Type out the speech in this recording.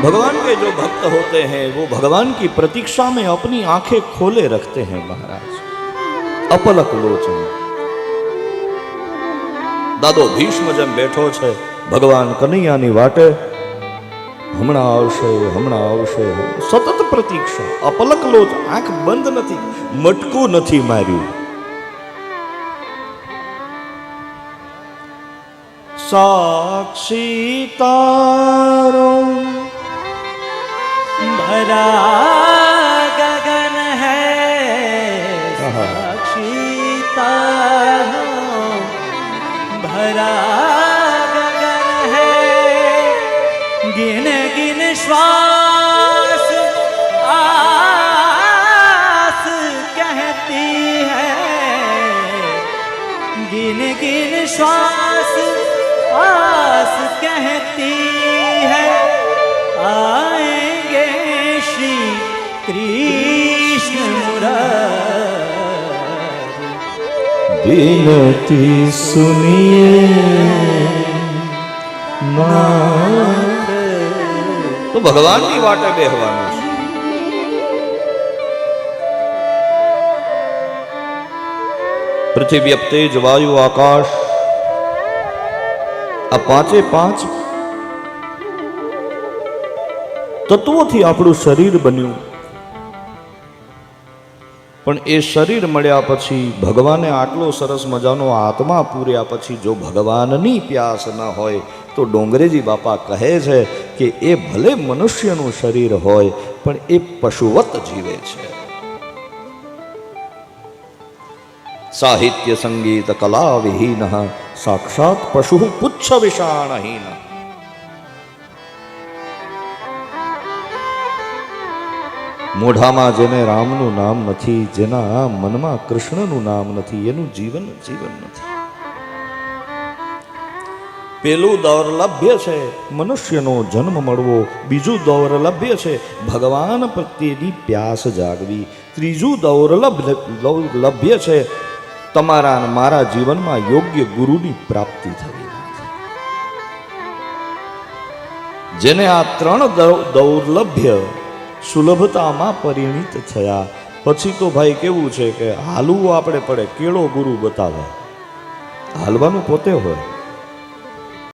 भगवान के जो भक्त होते हैं वो भगवान की प्रतीक्षा में अपनी आंखें खोले रखते हैं महाराज, अपलक लोचन। दादो भीष्म जब बैठो छे भगवान कन्हैयानी वाटे, हमणा आवशे सतत प्रतीक्षा, अपलक लोच, आंख बंद नहीं, मटकू नहीं मार्યું। साक्षी तारो भरा गगन है, साक्षी तारो भरा गगन है, गिन गिन श्वास आस कहती है, गिन गिन श्वास आस कहती है, आएंगे श्री कृष्ण मुरारी। विनती सुनिए नाथ। तो भगवान की वाटे बेहवानो छे। पृथ्वी, तेज, वायु, आकाश, आ पांचे पांच तत्वोथी आपणुं शरीर बन्युं, पण ए शरीर मळ्या पछी भगवाने आटलो सरस मजानो आत्मा पूर्या पछी जो भगवाननी प्यास न होय तो डोंगरेजी बापा कहे छे कि ए भले मनुष्यनुं शरीर होय पण ए पशुवत जीवे छे। साहित्य संगीत कला विहीन साक्षात पशु पुच्छ विषाणहीन। मोढामां जेने रामनुं नाम नथी, जेना मनमा कृष्णनुं नाम नथी, एनुं जीवन जीवन नथी। पेलुं दौर्लभ्य छे मनुष्यनो जन्म मळवो, बीजुं दौर्लभ्य छे भगवान प्रत्येनी प्यास जागवी, त्रीजुं दौर्लभ्य छे तमारा ने मारा जीवन में योग्य गुरुनी प्राप्ति थवी। जेने आ त्रण दौर्लभ्य सुलभता में परिणित थया पछी तो भाई केवुं छे के हालवुं आपणे पड़े, केळो गुरु बतावे, हालवानुं पोते होय।